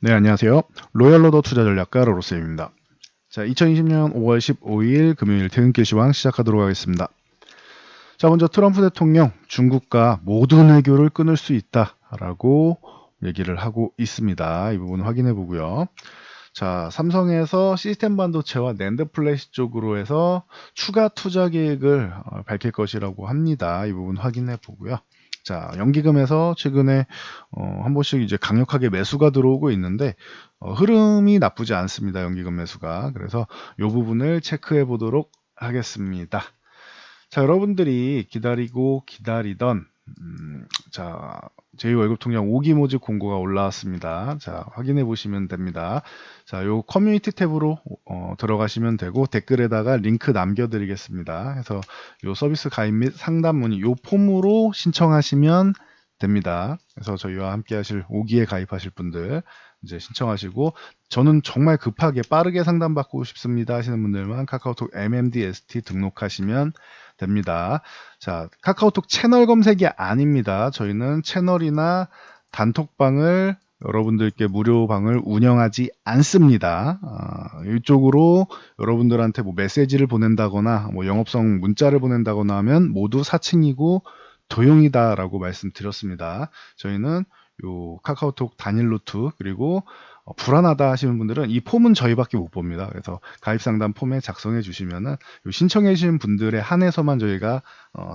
네, 안녕하세요. 로얄로더 투자전략가 로로쌤입니다. 자, 2020년 5월 15일 금요일 퇴근길 시황 시작하도록 하겠습니다. 자, 먼저 트럼프 대통령 중국과 모든 외교를 끊을 수 있다라고 얘기를 하고 있습니다. 이 부분 확인해 보고요. 자, 삼성에서 시스템 반도체와 낸드 플래시 쪽으로 해서 추가 투자 계획을 밝힐 것이라고 합니다. 이 부분 확인해 보고요. 자, 연기금에서 최근에 한 번씩 이제 강력하게 매수가 들어오고 있는데 흐름이 나쁘지 않습니다. 연기금 매수가. 그래서 이 부분을 체크해 보도록 하겠습니다. 자, 여러분들이 기다리고 기다리던 자, 제2월급 통장 5기 모집 공고가 올라왔습니다. 자, 확인해 보시면 됩니다. 자, 요 커뮤니티 탭으로 들어가시면 되고 댓글에다가 링크 남겨드리겠습니다. 그래서 요 서비스 가입 및 상담 문의 요 폼으로 신청하시면 됩니다. 그래서 저희와 함께 하실 5기에 가입하실 분들 이제 신청하시고 저는 정말 급하게 빠르게 상담받고 싶습니다 하시는 분들만 카카오톡 MMDST 등록하시면 됩니다. 자, 카카오톡 채널 검색이 아닙니다. 저희는 채널이나 단톡방을 여러분들께 무료 방을 운영하지 않습니다. 이쪽으로 여러분들한테 뭐 메시지를 보낸다거나 뭐 영업성 문자를 보낸다거나 하면 모두 사칭이고 도용이다라고 말씀드렸습니다. 저희는 요 카카오톡 단일 루트 그리고 불안하다 하시는 분들은 이 폼은 저희밖에 못 봅니다. 그래서 가입 상담 폼에 작성해 주시면은 신청해 주신 분들에 한해서만 저희가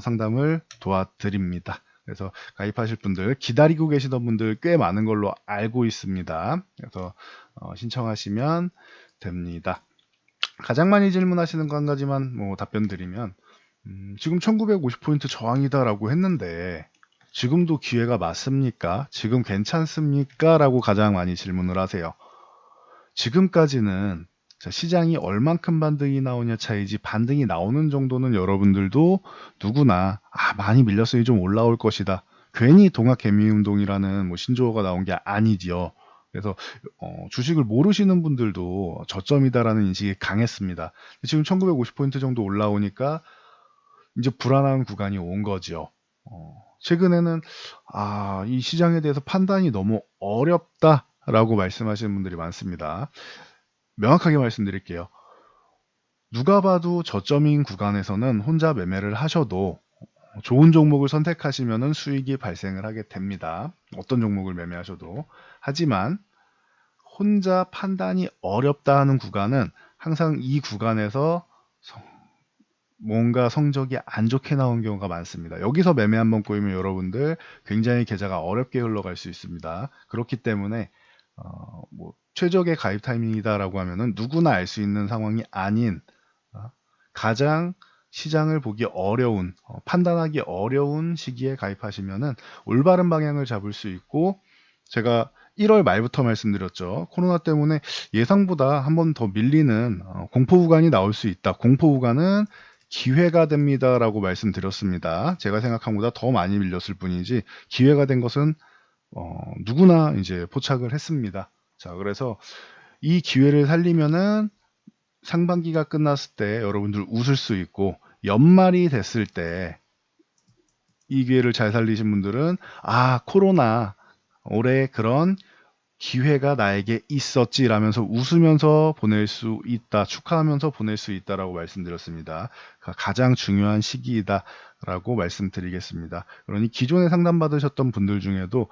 상담을 도와드립니다. 그래서 가입하실 분들 기다리고 계시던 분들 꽤 많은 걸로 알고 있습니다. 그래서 신청하시면 됩니다. 가장 많이 질문하시는 거 한 가지만 뭐 답변 드리면 지금 1950포인트 저항이다라고 했는데 지금도 기회가 맞습니까? 지금 괜찮습니까? 라고 가장 많이 질문을 하세요. 지금까지는 시장이 얼만큼 반등이 나오냐 차이지 반등이 나오는 정도는 여러분들도 누구나 많이 밀렸으니 좀 올라올 것이다. 괜히 동학개미운동이라는 뭐 신조어가 나온 게 아니지요. 그래서 주식을 모르시는 분들도 저점이다라는 인식이 강했습니다. 지금 1950포인트 정도 올라오니까 이제 불안한 구간이 온 거죠. 최근에는 이 시장에 대해서 판단이 너무 어렵다라고 말씀하시는 분들이 많습니다. 명확하게 말씀드릴게요. 누가 봐도 저점인 구간에서는 혼자 매매를 하셔도 좋은 종목을 선택하시면 수익이 발생을 하게 됩니다. 어떤 종목을 매매하셔도. 하지만 혼자 판단이 어렵다 하는 구간은 항상 이 구간에서 뭔가 성적이 안 좋게 나온 경우가 많습니다. 여기서 매매 한번 꼬이면 여러분들 굉장히 계좌가 어렵게 흘러갈 수 있습니다. 그렇기 때문에 뭐 최적의 가입 타이밍이다라고 하면은 누구나 알 수 있는 상황이 아닌 가장 시장을 보기 어려운 판단하기 어려운 시기에 가입하시면은 올바른 방향을 잡을 수 있고 제가 1월 말부터 말씀드렸죠. 코로나 때문에 예상보다 한 번 더 밀리는 공포 구간이 나올 수 있다. 공포 구간은 기회가 됩니다라고 말씀드렸습니다. 제가 생각한 것보다 더 많이 밀렸을 뿐이지 기회가 된 것은 누구나 이제 포착을 했습니다. 자, 그래서 이 기회를 살리면은 상반기가 끝났을 때 여러분들 웃을 수 있고 연말이 됐을 때 이 기회를 잘 살리신 분들은 코로나 올해 그런 기회가 나에게 있었지라면서 웃으면서 보낼 수 있다, 축하하면서 보낼 수 있다라고 말씀드렸습니다. 가장 중요한 시기이다라고 말씀드리겠습니다. 그러니 기존에 상담받으셨던 분들 중에도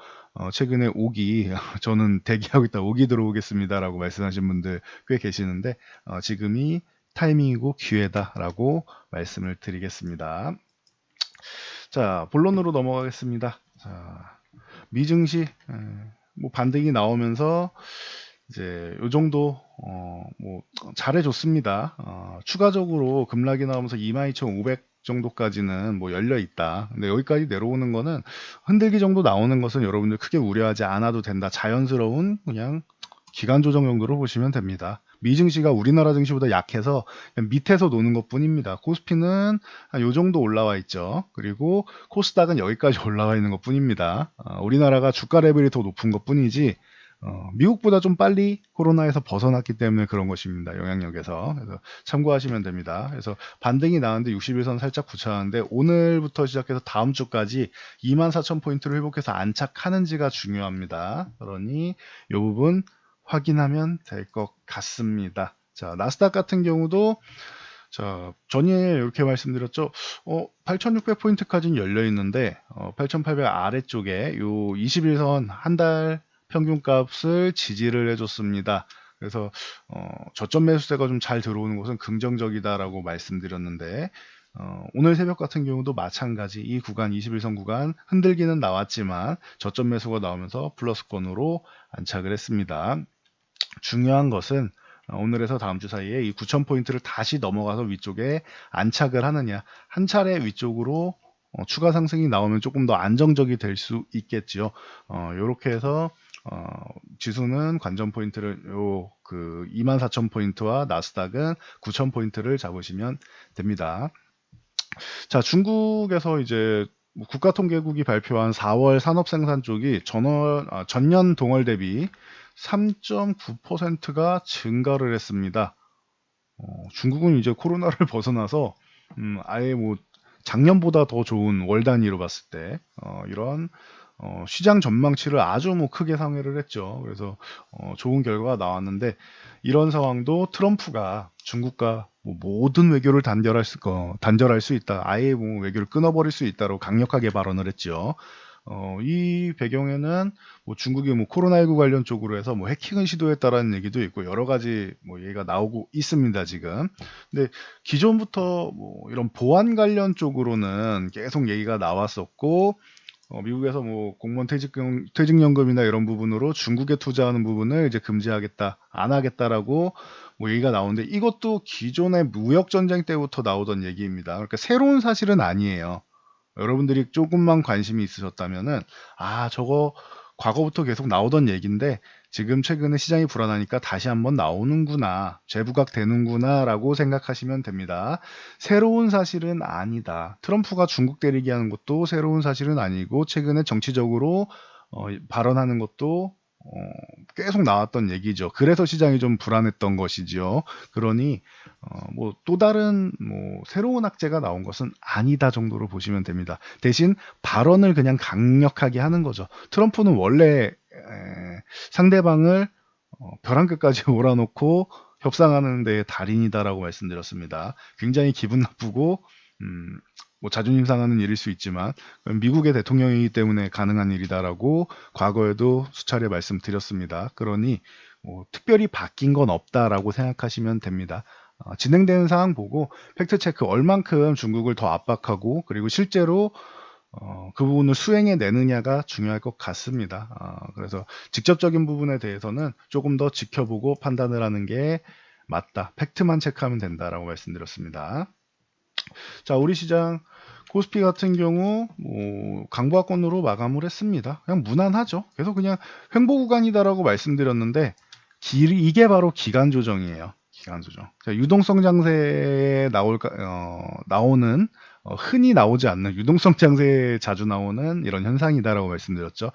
최근에 5기 저는 대기하고 있다 5기 들어오겠습니다라고 말씀하신 분들 꽤 계시는데 지금이 타이밍이고 기회다라고 말씀을 드리겠습니다. 자, 본론으로 넘어가겠습니다. 자, 미증시 뭐 반등이 나오면서 이제 요 정도 뭐 잘해줬습니다. 추가적으로 급락이 나오면서 22,500 정도까지는 뭐 열려 있다. 근데 여기까지 내려오는 거는 흔들기 정도 나오는 것은 여러분들 크게 우려하지 않아도 된다. 자연스러운 그냥 기간 조정 정도로 보시면 됩니다. 미증시가 우리나라 증시보다 약해서 밑에서 노는 것 뿐입니다. 코스피는 한 요 정도 올라와 있죠. 그리고 코스닥은 여기까지 올라와 있는 것 뿐입니다. 우리나라가 주가 레벨이 더 높은 것 뿐이지 미국보다 좀 빨리 코로나에서 벗어났기 때문에 그런 것입니다. 영향력에서. 그래서 참고하시면 됩니다. 그래서 반등이 나왔는데 61선 살짝 붙였는데 오늘부터 시작해서 다음 주까지 24,000포인트를 회복해서 안착하는지가 중요합니다. 그러니 이 부분 확인하면 될 것 같습니다. 자, 나스닥 같은 경우도 자, 전에 이렇게 말씀드렸죠. 8,600포인트까지는 열려 있는데 8,800 아래쪽에 요 21선 한 달 평균 값을 지지를 해줬습니다. 그래서 저점 매수세가 좀 잘 들어오는 것은 긍정적이다라고 말씀드렸는데 오늘 새벽 같은 경우도 마찬가지 이 구간 21선 구간 흔들기는 나왔지만 저점 매수가 나오면서 플러스권으로 안착을 했습니다. 중요한 것은 오늘에서 다음 주 사이에 이 9,000포인트를 다시 넘어가서 위쪽에 안착을 하느냐. 한 차례 위쪽으로 추가 상승이 나오면 조금 더 안정적이 될 수 있겠죠. 요렇게 해서 지수는 관전 포인트를 그 24,000포인트와 나스닥은 9,000포인트를 잡으시면 됩니다. 자, 중국에서 이제 뭐 국가통계국이 발표한 4월 산업생산 쪽이 전년 동월 대비 3.9%가 증가를 했습니다. 중국은 이제 코로나를 벗어나서 아예 뭐 작년보다 더 좋은 월 단위로 봤을 때 이런 시장 전망치를 아주 뭐 크게 상회를 했죠. 그래서 좋은 결과가 나왔는데 이런 상황도 트럼프가 중국과 뭐 모든 외교를 단절할 수 있다. 아예 뭐 외교를 끊어버릴 수 있다고 강력하게 발언을 했죠. 이 배경에는 뭐 중국이 뭐 코로나19 관련 쪽으로 해서 뭐 해킹을 시도했다라는 얘기도 있고 여러 가지 뭐 얘기가 나오고 있습니다, 지금. 근데 기존부터 뭐 이런 보안 관련 쪽으로는 계속 얘기가 나왔었고 미국에서 뭐 공무원 퇴직연금이나 이런 부분으로 중국에 투자하는 부분을 이제 금지하겠다, 안 하겠다라고 뭐 얘기가 나오는데 이것도 기존의 무역 전쟁 때부터 나오던 얘기입니다. 그러니까 새로운 사실은 아니에요. 여러분들이 조금만 관심이 있으셨다면은 저거 과거부터 계속 나오던 얘기인데 지금 최근에 시장이 불안하니까 다시 한번 나오는구나, 재부각 되는구나라고 생각하시면 됩니다. 새로운 사실은 아니다. 트럼프가 중국 때리기 하는 것도 새로운 사실은 아니고 최근에 정치적으로 발언하는 것도 계속 나왔던 얘기죠. 그래서 시장이 좀 불안했던 것이지요. 그러니 뭐 또 다른 뭐 새로운 악재가 나온 것은 아니다 정도로 보시면 됩니다. 대신 발언을 그냥 강력하게 하는 거죠. 트럼프는 원래 상대방을 벼랑 끝까지 몰아놓고 협상하는 데 달인이다라고 말씀드렸습니다. 굉장히 기분 나쁘고 뭐 자존심 상하는 일일 수 있지만 미국의 대통령이기 때문에 가능한 일이다라고 과거에도 수차례 말씀드렸습니다. 그러니 뭐 특별히 바뀐 건 없다라고 생각하시면 됩니다. 진행되는 상황 보고 팩트체크 얼만큼 중국을 더 압박하고 그리고 실제로 그 부분을 수행해 내느냐가 중요할 것 같습니다. 그래서 직접적인 부분에 대해서는 조금 더 지켜보고 판단을 하는 게 맞다. 팩트만 체크하면 된다라고 말씀드렸습니다. 자, 우리 시장 코스피 같은 경우 뭐 강보합권으로 마감을 했습니다. 그냥 무난하죠. 그래서 그냥 횡보 구간이다라고 말씀드렸는데 이게 바로 기간 조정이에요. 기간 조정. 자, 유동성 장세에 나오는 흔히 나오지 않는 유동성 장세에 자주 나오는 이런 현상이다라고 말씀드렸죠.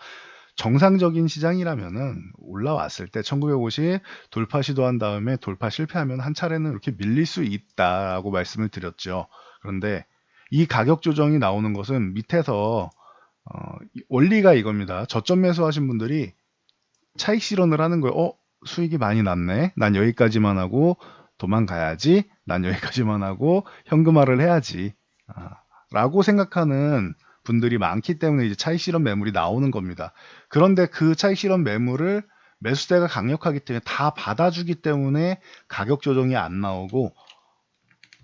정상적인 시장이라면은 올라왔을 때 1950 돌파 시도한 다음에 돌파 실패하면 한 차례는 이렇게 밀릴 수 있다라고 말씀을 드렸죠. 그런데 이 가격 조정이 나오는 것은 밑에서 원리가 이겁니다. 저점 매수하신 분들이 차익 실현을 하는 거예요. 수익이 많이 났네. 난 여기까지만 하고 도망가야지. 난 여기까지만 하고 현금화를 해야지. 라고 생각하는 분들이 많기 때문에 이제 차익 실현 매물이 나오는 겁니다. 그런데 그 차익 실현 매물을 매수세가 강력하기 때문에 다 받아주기 때문에 가격 조정이 안 나오고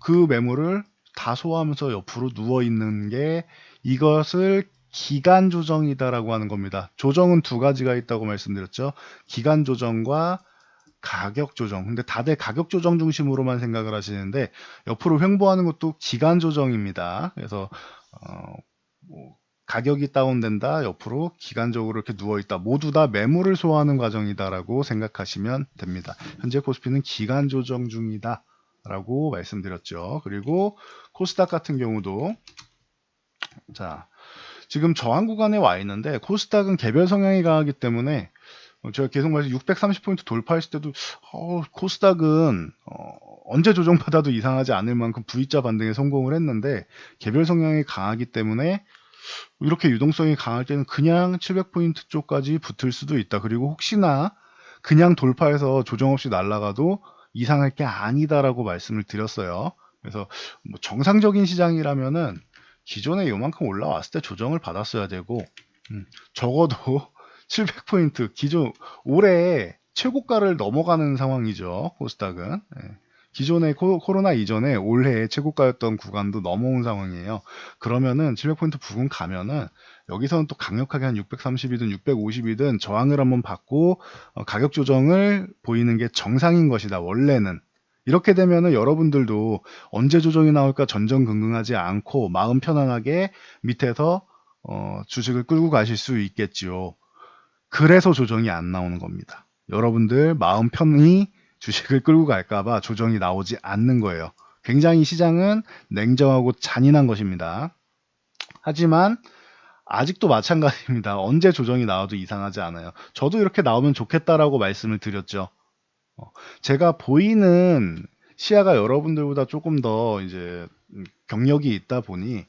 그 매물을 다 소화하면서 옆으로 누워 있는 게 이것을 기간 조정이다라고 하는 겁니다. 조정은 두 가지가 있다고 말씀드렸죠. 기간 조정과 가격 조정. 근데 다들 가격 조정 중심으로만 생각을 하시는데 옆으로 횡보하는 것도 기간 조정입니다. 그래서 뭐 가격이 다운된다, 옆으로 기간적으로 이렇게 누워있다. 모두 다 매물을 소화하는 과정이다라고 생각하시면 됩니다. 현재 코스피는 기간 조정 중이다 라고 말씀드렸죠. 그리고 코스닥 같은 경우도 자, 지금 저항 구간에 와 있는데 코스닥은 개별 성향이 강하기 때문에 제가 계속 말해서 630포인트 돌파했을 때도 코스닥은 언제 조정받아도 이상하지 않을 만큼 V자 반등에 성공을 했는데 개별 성향이 강하기 때문에 이렇게 유동성이 강할 때는 그냥 700포인트 쪽까지 붙을 수도 있다. 그리고 혹시나 그냥 돌파해서 조정 없이 날아가도 이상할 게 아니다라고 말씀을 드렸어요. 그래서 뭐 정상적인 시장이라면은 기존에 요만큼 올라왔을 때 조정을 받았어야 되고, 적어도 700포인트 기존 올해 최고가를 넘어가는 상황이죠. 코스닥은. 예. 기존의 코로나 이전에 올해 최고가였던 구간도 넘어온 상황이에요. 그러면은 700포인트 부근 가면은 여기서는 또 강력하게 한 630이든 650이든 저항을 한번 받고 가격 조정을 보이는 게 정상인 것이다. 원래는. 이렇게 되면은 여러분들도 언제 조정이 나올까 전전긍긍하지 않고 마음 편안하게 밑에서 주식을 끌고 가실 수 있겠지요. 그래서 조정이 안 나오는 겁니다. 여러분들 마음 편히 주식을 끌고 갈까봐 조정이 나오지 않는 거예요. 굉장히 시장은 냉정하고 잔인한 것입니다. 하지만 아직도 마찬가지입니다. 언제 조정이 나와도 이상하지 않아요. 저도 이렇게 나오면 좋겠다라고 말씀을 드렸죠. 제가 보이는 시야가 여러분들보다 조금 더 이제 경력이 있다 보니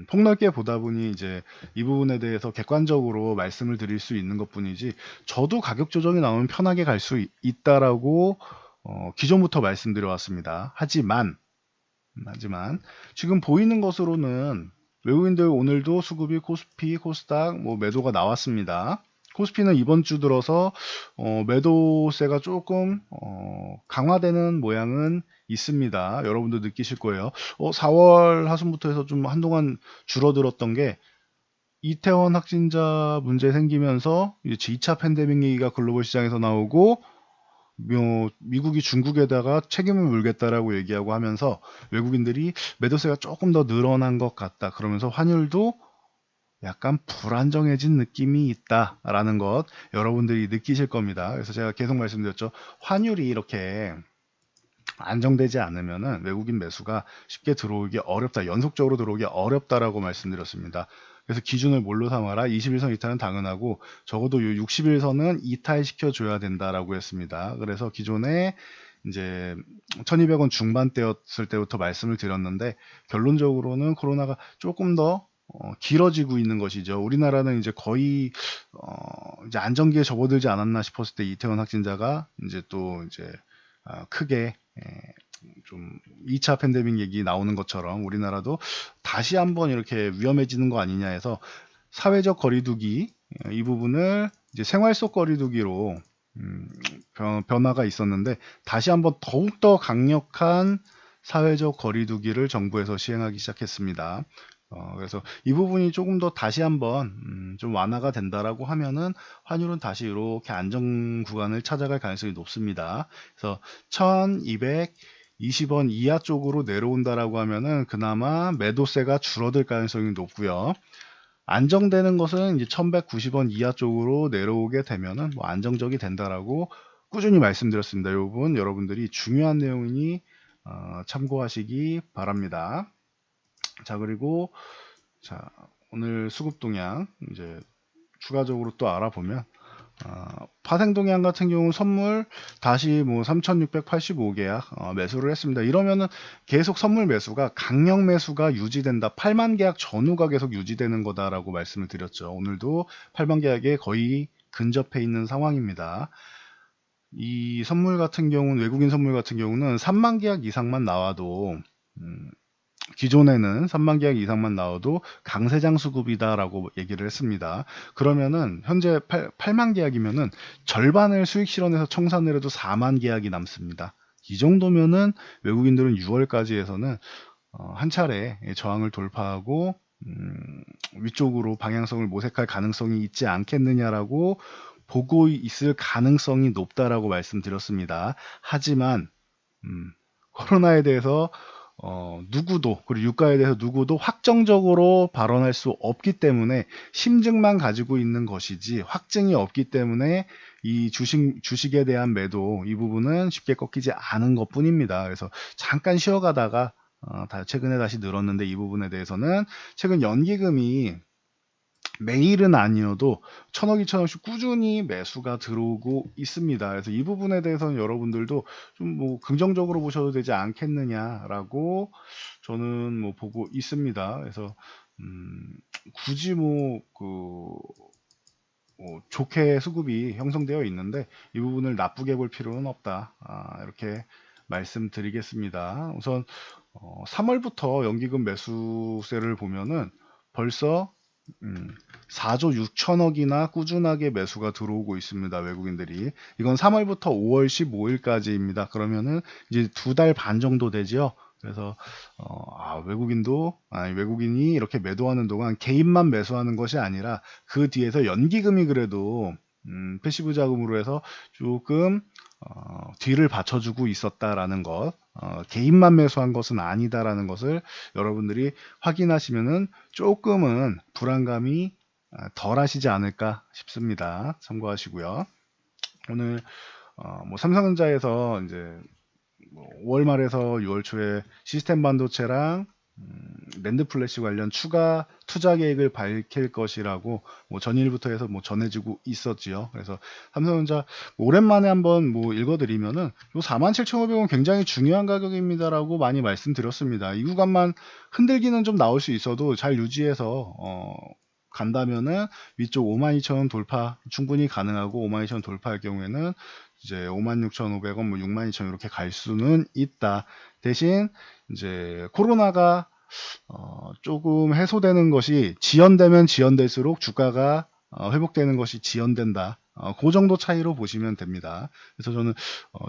폭넓게 보다 보니 이제 이 부분에 대해서 객관적으로 말씀을 드릴 수 있는 것뿐이지 저도 가격 조정이 나오면 편하게 갈 수 있다라고 기존부터 말씀드려 왔습니다. 하지만 지금 보이는 것으로는 외국인들 오늘도 수급이 코스피, 코스닥 뭐 매도가 나왔습니다. 코스피는 이번 주 들어서 매도세가 조금 강화되는 모양은 있습니다. 여러분도 느끼실 거예요. 4월 하순부터 해서 좀 한동안 줄어들었던 게 이태원 확진자 문제 생기면서 이제 2차 팬데믹 얘기가 글로벌 시장에서 나오고 미국이 중국에다가 책임을 물겠다라고 얘기하고 하면서 외국인들이 매도세가 조금 더 늘어난 것 같다. 그러면서 환율도 약간 불안정해진 느낌이 있다라는 것 여러분들이 느끼실 겁니다. 그래서 제가 계속 말씀드렸죠. 환율이 이렇게 안정되지 않으면은 외국인 매수가 쉽게 들어오기 어렵다. 연속적으로 들어오기 어렵다라고 말씀드렸습니다. 그래서 기준을 뭘로 삼아라? 21선 이탈은 당연하고 적어도 이 60일선은 이탈시켜 줘야 된다라고 했습니다. 그래서 기존에 이제 1200원 중반대였을 때부터 말씀을 드렸는데 결론적으로는 코로나가 조금 더 길어지고 있는 것이죠. 우리나라는 이제 거의 이제 안정기에 접어들지 않았나 싶었을 때 이태원 확진자가 이제 또 이제 크게 좀 2차 팬데믹 얘기 나오는 것처럼 우리나라도 다시 한번 이렇게 위험해지는 거 아니냐 해서 사회적 거리두기 이 부분을 이제 생활 속 거리두기로 변화가 있었는데 다시 한번 더욱더 강력한 사회적 거리두기를 정부에서 시행하기 시작했습니다. 그래서 이 부분이 조금 더 다시 한번 좀 완화가 된다라고 하면은 환율은 다시 이렇게 안정 구간을 찾아갈 가능성이 높습니다. 그래서 1220원 이하 쪽으로 내려온다라고 하면은 그나마 매도세가 줄어들 가능성이 높고요. 안정되는 것은 이제 1190원 이하 쪽으로 내려오게 되면은 뭐 안정적이 된다라고 꾸준히 말씀드렸습니다. 이 부분 여러분들이 중요한 내용이니 참고하시기 바랍니다. 자, 그리고 자, 오늘 수급 동향 이제 추가적으로 또 알아보면 파생 동향 같은 경우는 선물 다시 뭐 3685계약 매수를 했습니다. 이러면은 계속 선물 매수가 강력 매수가 유지된다. 8만 계약 전후가 계속 유지되는 거다라고 말씀을 드렸죠. 오늘도 8만 계약에 거의 근접해 있는 상황입니다. 이 선물 같은 경우는 외국인 선물 같은 경우는 3만 계약 이상만 나와도 기존에는 3만 계약 이상만 나와도 강세장 수급이다라고 얘기를 했습니다. 그러면은 현재 8만 계약이면은 절반을 수익 실현해서 청산을 해도 4만 계약이 남습니다. 이 정도면은 외국인들은 6월까지 해서는 한 차례 저항을 돌파하고 위쪽으로 방향성을 모색할 가능성이 있지 않겠느냐라고 보고 있을 가능성이 높다라고 말씀드렸습니다. 하지만 코로나에 대해서 누구도 그리고 유가에 대해서 누구도 확정적으로 발언할 수 없기 때문에 심증만 가지고 있는 것이지 확증이 없기 때문에 이 주식에 대한 매도 이 부분은 쉽게 꺾이지 않은 것뿐입니다. 그래서 잠깐 쉬어가다가 최근에 다시 늘었는데 이 부분에 대해서는 최근 연기금이 매일은 아니어도 1000억, 2000억씩 꾸준히 매수가 들어오고 있습니다. 그래서 이 부분에 대해서는 여러분들도 좀 뭐 긍정적으로 보셔도 되지 않겠느냐라고 저는 뭐 보고 있습니다. 그래서 굳이 뭐 좋게 수급이 형성되어 있는데 이 부분을 나쁘게 볼 필요는 없다. 이렇게 말씀드리겠습니다. 우선 3월부터 연기금 매수세를 보면은 벌써 4조 6천억이나 꾸준하게 매수가 들어오고 있습니다. 외국인들이. 이건 3월부터 5월 15일까지입니다. 그러면은 이제 2달 반 정도 되지요. 그래서 외국인이 이렇게 매도하는 동안 개인만 매수하는 것이 아니라 그 뒤에서 연기금이 그래도 패시브 자금으로 해서 조금 뒤를 받쳐주고 있었다라는 것, 개인만 매수한 것은 아니다라는 것을 여러분들이 확인하시면은 조금은 불안감이 덜 하시지 않을까 싶습니다. 참고하시고요. 오늘 뭐 삼성전자에서 이제 5월 말에서 6월 초에 시스템 반도체랑 낸드 플래시 관련 추가 투자 계획을 밝힐 것이라고 뭐 전일부터 해서 뭐 전해지고 있었지요. 그래서 삼성전자 오랜만에 한번 뭐 읽어드리면은 요 47,500원 굉장히 중요한 가격입니다라고 많이 말씀드렸습니다. 이 구간만 흔들기는 좀 나올 수 있어도 잘 유지해서 간다면은 위쪽 52,000원 돌파 충분히 가능하고 52,000원 돌파할 경우에는 이제 56,500원, 뭐 62,000원 이렇게 갈 수는 있다. 대신 이제 코로나가 조금 해소되는 것이 지연되면 지연될수록 주가가 회복되는 것이 지연된다. 그 정도 차이로 보시면 됩니다. 그래서 저는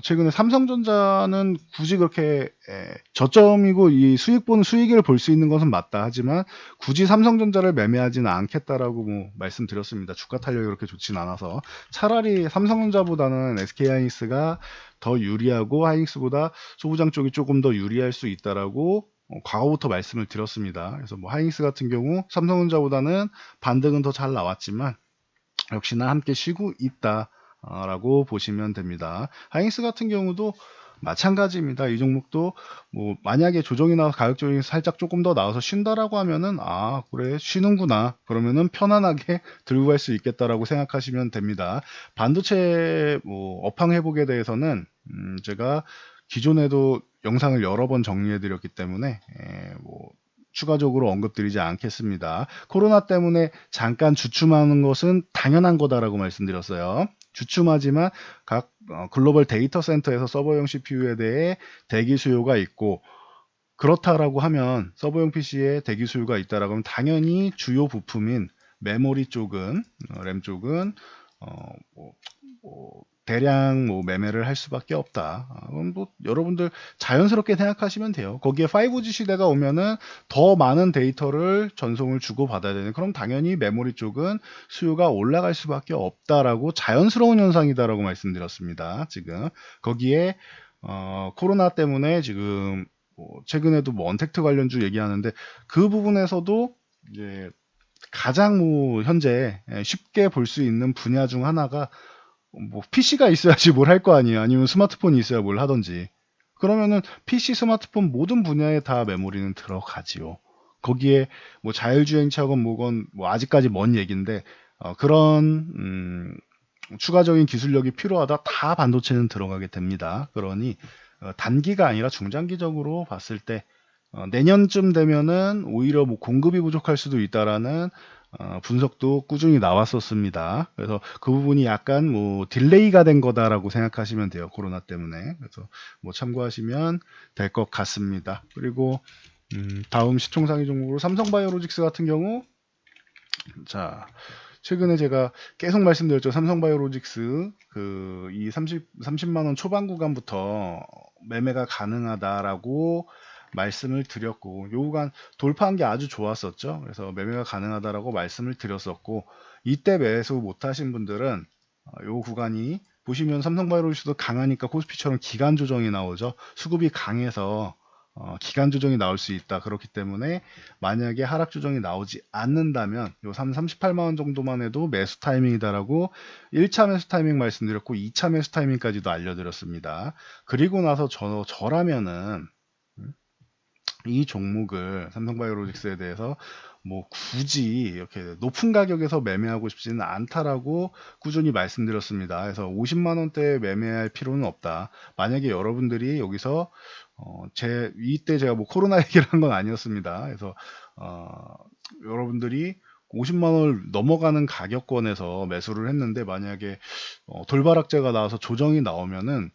최근에 삼성전자는 굳이 그렇게 저점이고 이 수익을 볼 수 있는 것은 맞다. 하지만 굳이 삼성전자를 매매하지는 않겠다라고 뭐 말씀드렸습니다. 주가 탄력이 그렇게 좋진 않아서 차라리 삼성전자보다는 SK하이닉스가 더 유리하고 하이닉스보다 소부장 쪽이 조금 더 유리할 수 있다라고 과거부터 말씀을 드렸습니다. 그래서 뭐 하이닉스 같은 경우 삼성전자보다는 반등은 더 잘 나왔지만 역시나 함께 쉬고 있다라고 보시면 됩니다. 하이닉스 같은 경우도 마찬가지입니다. 이 종목도 뭐 만약에 조정이 나와서 가격 조정이 살짝 조금 더 나와서 쉰다라고 하면은 그래 쉬는구나 그러면은 편안하게 들고 갈 수 있겠다라고 생각하시면 됩니다. 반도체 뭐 업황 회복에 대해서는 제가 기존에도 영상을 여러 번 정리해 드렸기 때문에 뭐 추가적으로 언급드리지 않겠습니다. 코로나 때문에 잠깐 주춤하는 것은 당연한 거다라고 말씀드렸어요. 주춤하지만 각 글로벌 데이터 센터에서 서버용 CPU에 대해 대기 수요가 있고 그렇다라고 하면 서버용 PC에 대기 수요가 있다라고 하면 당연히 주요 부품인 메모리 쪽은 램 쪽은 뭐 대량 뭐 매매를 할 수밖에 없다. 그럼 뭐 여러분들 자연스럽게 생각하시면 돼요. 거기에 5G 시대가 오면은 더 많은 데이터를 전송을 주고 받아야 되는. 그럼 당연히 메모리 쪽은 수요가 올라갈 수밖에 없다라고 자연스러운 현상이다라고 말씀드렸습니다. 지금 거기에 코로나 때문에 지금 뭐 최근에도 뭐 언택트 관련주 얘기하는데 그 부분에서도 이제 가장 뭐 현재 쉽게 볼 수 있는 분야 중 하나가 뭐 PC가 있어야지 뭘 할 거 아니에요. 아니면 스마트폰이 있어야 뭘 하던지. 그러면은 PC, 스마트폰 모든 분야에 다 메모리는 들어가지요. 거기에 뭐 자율주행차건 뭐건 뭐 아직까지 먼 얘기인데 그런 추가적인 기술력이 필요하다 다 반도체는 들어가게 됩니다. 그러니 단기가 아니라 중장기적으로 봤을 때 내년쯤 되면은 오히려 뭐 공급이 부족할 수도 있다라는 분석도 꾸준히 나왔었습니다. 그래서 그 부분이 약간 뭐 딜레이가 된 거다라고 생각하시면 돼요. 코로나 때문에. 그래서 뭐 참고하시면 될 것 같습니다. 그리고 다음 시총상위 종목으로 삼성바이오로직스 같은 경우 자 최근에 제가 계속 말씀드렸죠. 삼성바이오로직스 이 30만 원 초반 구간부터 매매가 가능하다라고 말씀을 드렸고 요 구간 돌파한 게 아주 좋았었죠. 그래서 매매가 가능하다라고 말씀을 드렸었고 이때 매수 못 하신 분들은 요 구간이 보시면 삼성바이오로직스도 강하니까 코스피처럼 기간 조정이 나오죠. 수급이 강해서 기간 조정이 나올 수 있다. 그렇기 때문에 만약에 하락 조정이 나오지 않는다면 요 38만 원 정도만 해도 매수 타이밍이다라고 1차 매수 타이밍 말씀드렸고 2차 매수 타이밍까지도 알려드렸습니다. 그리고 나서 저라면은 이 종목을 삼성바이오로직스에 대해서 뭐 굳이 이렇게 높은 가격에서 매매하고 싶지는 않다라고 꾸준히 말씀드렸습니다. 그래서 50만 원대에 매매할 필요는 없다. 만약에 여러분들이 여기서 이때 제가 뭐 코로나 얘기를 한 건 아니었습니다. 그래서 여러분들이 50만 원을 넘어가는 가격권에서 매수를 했는데 만약에 돌바락재가 나와서 조정이 나오면은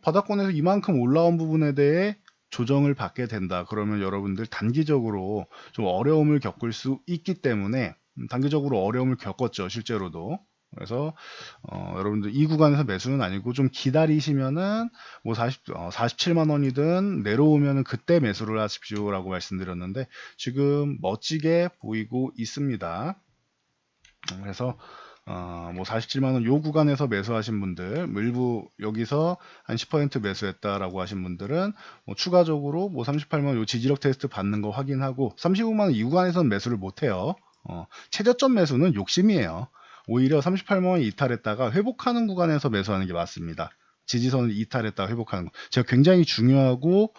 바닥권에서 이만큼 올라온 부분에 대해 조정을 받게 된다. 그러면 여러분들 단기적으로 좀 어려움을 겪을 수 있기 때문에 단기적으로 어려움을 겪었죠. 실제로도. 그래서 여러분들 이 구간에서 매수는 아니고 좀 기다리시면은 뭐 47만 원이든 내려오면은 그때 매수를 하십시오라고 말씀드렸는데 지금 멋지게 보이고 있습니다. 그래서 뭐 47만 원 요 구간에서 매수하신 분들, 뭐 일부 여기서 한 10% 매수했다라고 하신 분들은 뭐 추가적으로 뭐 38만 원 요 지지력 테스트 받는 거 확인하고 35만 원 이 구간에서는 매수를 못 해요. 최저점 매수는 욕심이에요. 오히려 38만 원 이탈했다가 회복하는 구간에서 매수하는 게 맞습니다. 지지선을 이탈했다가 회복하는 거. 제가 굉장히 중요하고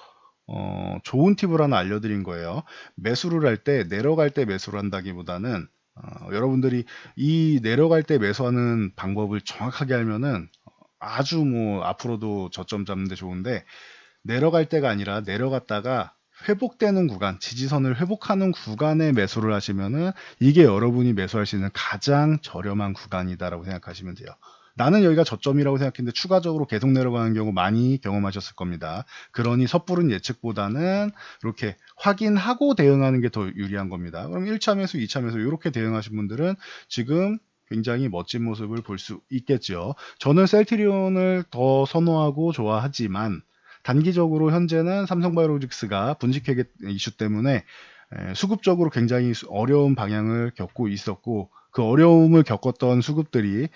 좋은 팁을 하나 알려드린 거예요. 매수를 할 때 내려갈 때 매수를 한다기보다는 여러분들이 이 내려갈 때 매수하는 방법을 정확하게 알면은 아주 뭐 앞으로도 저점 잡는 데 좋은데 내려갈 때가 아니라 내려갔다가 회복되는 구간, 지지선을 회복하는 구간에 매수를 하시면은 이게 여러분이 매수할 수 있는 가장 저렴한 구간이다라고 생각하시면 돼요. 나는 여기가 저점이라고 생각했는데 추가적으로 계속 내려가는 경우 많이 경험하셨을 겁니다. 그러니 섣부른 예측보다는 이렇게 확인하고 대응하는 게 더 유리한 겁니다. 그럼 1차 매수, 2차 매수 이렇게 대응하신 분들은 지금 굉장히 멋진 모습을 볼 수 있겠죠. 저는 셀트리온을 더 선호하고 좋아하지만 단기적으로 현재는 삼성바이오로직스가 분식회계 이슈 때문에 수급적으로 굉장히 어려운 방향을 겪고 있었고 그 어려움을 겪었던 수급들이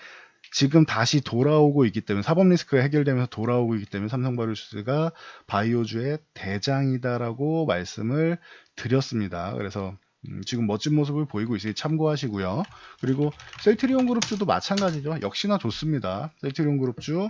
지금 다시 돌아오고 있기 때문에 사법 리스크가 해결되면서 돌아오고 있기 때문에 삼성바이오로직스가 바이오주의 대장이다라고 말씀을 드렸습니다. 그래서 지금 멋진 모습을 보이고 있으니 참고하시고요. 그리고 셀트리온 그룹주도 마찬가지죠. 역시나 좋습니다. 셀트리온 그룹주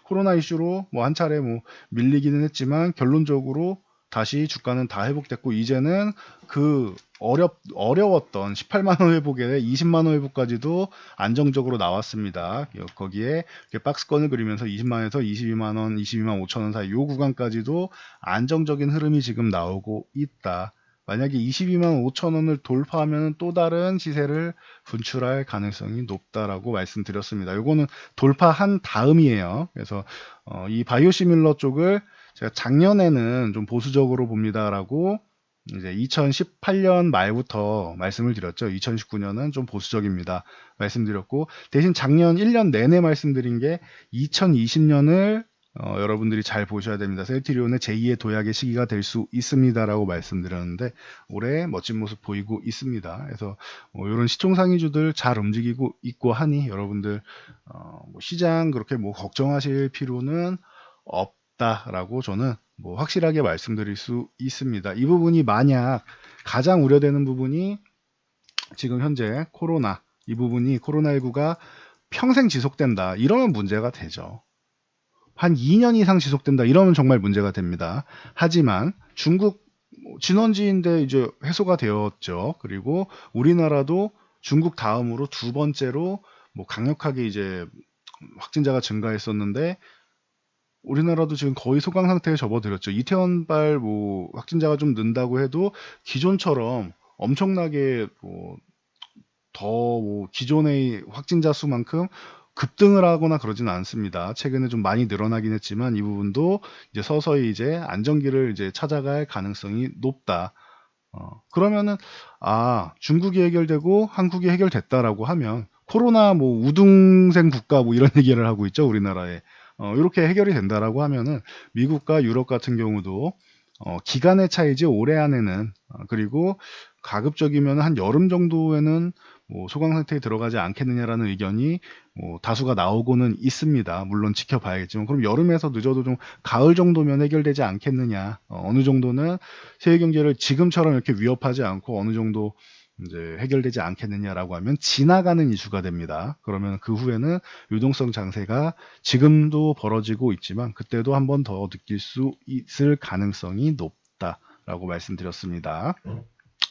코로나 이슈로 뭐 한 차례 뭐 밀리기는 했지만 결론적으로 다시 주가는 다 회복됐고 이제는 그 어려웠던 18만 원 회복에 20만 원 회복까지도 안정적으로 나왔습니다. 거기에 박스권을 그리면서 20만 원에서 22만 원, 22만 5천 원 사이 요 구간까지도 안정적인 흐름이 지금 나오고 있다. 만약에 22만 5천 원을 돌파하면 또 다른 시세를 분출할 가능성이 높다라고 말씀드렸습니다. 요거는 돌파한 다음이에요. 그래서 이 바이오시밀러 쪽을 제가 작년에는 좀 보수적으로 봅니다라고 이제 2018년 말부터 말씀을 드렸죠. 2019년은 좀 보수적입니다. 말씀드렸고 대신 작년 1년 내내 말씀드린 게 2020년을 여러분들이 잘 보셔야 됩니다. 셀트리온의 제2의 도약의 시기가 될 수 있습니다라고 말씀드렸는데 올해 멋진 모습 보이고 있습니다. 그래서 이런 시총상위주들 잘 움직이고 있고 하니 여러분들 뭐 시장 그렇게 뭐 걱정하실 필요는 없다라고 저는 뭐 확실하게 말씀드릴 수 있습니다. 이 부분이 만약 가장 우려되는 부분이 지금 현재 코로나 이 부분이 코로나19가 평생 지속된다 이러면 문제가 되죠. 한 2년 이상 지속된다 이러면 정말 문제가 됩니다. 하지만 중국 진원지인데 이제 해소가 되었죠. 그리고 우리나라도 중국 다음으로 두 번째로 뭐 강력하게 이제 확진자가 증가했었는데 우리나라도 지금 거의 소강 상태에 접어들었죠. 이태원발 뭐 확진자가 좀 는다고 해도 기존처럼 엄청나게 더 기존의 확진자 수만큼 급등을 하거나 그러진 않습니다. 최근에 좀 많이 늘어나긴 했지만 이 부분도 이제 서서히 이제 안정기를 이제 찾아갈 가능성이 높다. 그러면은 중국이 해결되고 한국이 해결됐다라고 하면 코로나 뭐 우등생 국가 뭐 이런 얘기를 하고 있죠, 우리나라에. 이렇게 해결이 된다라고 하면은 미국과 유럽 같은 경우도 기간의 차이지 올해 안에는 그리고 가급적이면 한 여름 정도에는 뭐 소강 상태에 들어가지 않겠느냐라는 의견이 뭐 다수가 나오고는 있습니다. 물론 지켜봐야겠지만 그럼 여름에서 늦어도 좀 가을 정도면 해결되지 않겠느냐. 어느 정도는 세계 경제를 지금처럼 이렇게 위협하지 않고 어느 정도 이제 해결되지 않겠느냐라고 하면 지나가는 이슈가 됩니다. 그러면 그 후에는 유동성 장세가 지금도 벌어지고 있지만 그때도 한 번 더 느낄 수 있을 가능성이 높다라고 말씀드렸습니다.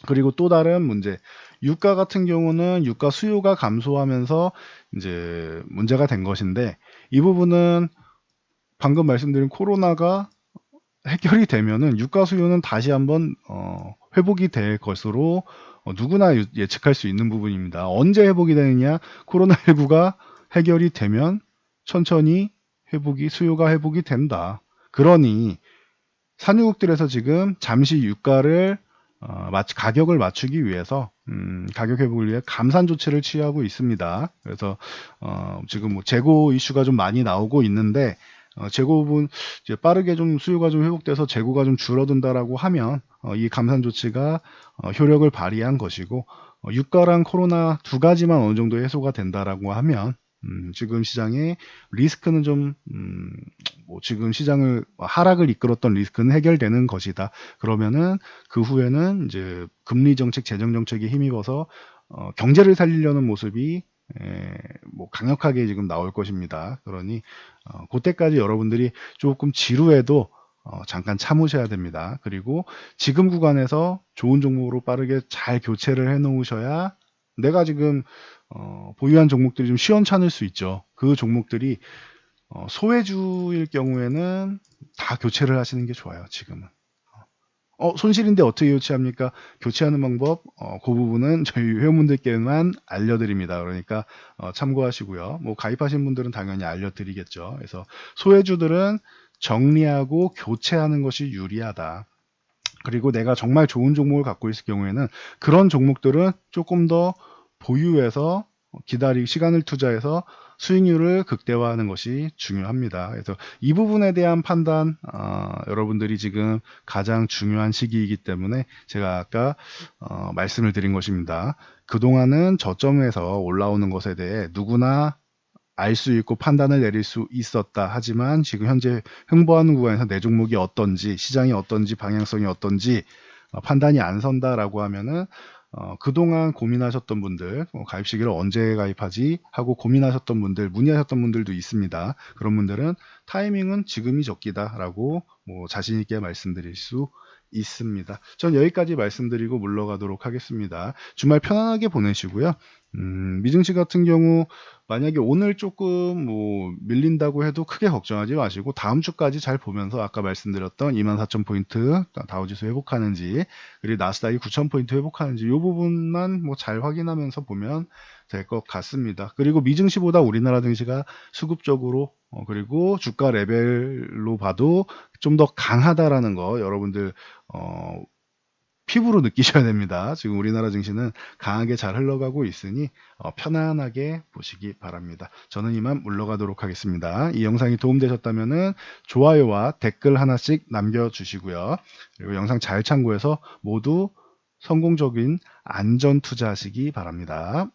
그리고 또 다른 문제, 유가 같은 경우는 유가 수요가 감소하면서 이제 문제가 된 것인데 이 부분은 방금 말씀드린 코로나가 해결이 되면은 유가 수요는 다시 한번 회복이 될 것으로 누구나 예측할 수 있는 부분입니다. 언제 회복이 되느냐? 코로나19가 해결이 되면 천천히 수요가 회복이 된다. 그러니 산유국들에서 지금 잠시 유가를 가격을 맞추기 위해서 가격 회복을 위해 감산 조치를 취하고 있습니다. 그래서 지금 뭐 재고 이슈가 좀 많이 나오고 있는데 재고 부분 이제 빠르게 좀 수요가 좀 회복돼서 재고가 좀 줄어든다라고 하면 이 감산 조치가 효력을 발휘한 것이고 유가랑 코로나 두 가지만 어느 정도 해소가 된다라고 하면 지금 시장의 리스크는 좀, 뭐 지금 시장을 하락을 이끌었던 리스크는 해결되는 것이다. 그러면은 그 후에는 이제 금리 정책, 재정 정책에 힘입어서 경제를 살리려는 모습이 뭐 강력하게 지금 나올 것입니다. 그러니 그때까지 여러분들이 조금 지루해도 잠깐 참으셔야 됩니다. 그리고 지금 구간에서 좋은 종목으로 빠르게 잘 교체를 해 놓으셔야 내가 지금 보유한 종목들이 좀 시원찮을 수 있죠. 그 종목들이 소외주일 경우에는 다 교체를 하시는 게 좋아요. 지금은. 손실인데 어떻게 교체합니까? 교체하는 방법, 그 부분은 저희 회원분들께만 알려드립니다. 그러니까 참고하시고요. 뭐 가입하신 분들은 당연히 알려드리겠죠. 그래서 소외주들은 정리하고 교체하는 것이 유리하다. 그리고 내가 정말 좋은 종목을 갖고 있을 경우에는 그런 종목들은 조금 더 보유해서 시간을 투자해서 수익률을 극대화하는 것이 중요합니다. 그래서 이 부분에 대한 판단, 여러분들이 지금 가장 중요한 시기이기 때문에 제가 아까 말씀을 드린 것입니다. 그동안은 저점에서 올라오는 것에 대해 누구나 알 수 있고 판단을 내릴 수 있었다. 하지만 지금 현재 횡보하는 구간에서 내 종목이 어떤지, 시장이 어떤지, 방향성이 어떤지 판단이 안 선다라고 하면은 그동안 고민하셨던 분들, 가입 시기를 언제 가입하지 하고 고민하셨던 분들, 문의하셨던 분들도 있습니다. 그런 분들은 타이밍은 지금이 적기다라고 뭐 자신 있게 말씀드릴 수 있습니다. 전 여기까지 말씀드리고 물러가도록 하겠습니다. 주말 편안하게 보내시고요. 미증시 같은 경우 만약에 오늘 조금 뭐 밀린다고 해도 크게 걱정하지 마시고 다음 주까지 잘 보면서 아까 말씀드렸던 24,000포인트 다우지수 회복하는지 그리고 나스닥이 9,000포인트 회복하는지 이 부분만 뭐 잘 확인하면서 보면 될 것 같습니다. 그리고 미증시보다 우리나라 증시가 수급적으로 그리고 주가 레벨로 봐도 좀 더 강하다라는 거 여러분들 피부로 느끼셔야 됩니다. 지금 우리나라 증시는 강하게 잘 흘러가고 있으니 편안하게 보시기 바랍니다. 저는 이만 물러가도록 하겠습니다. 이 영상이 도움되셨다면 좋아요와 댓글 하나씩 남겨주시고요. 그리고 영상 잘 참고해서 모두 성공적인 안전 투자하시기 바랍니다.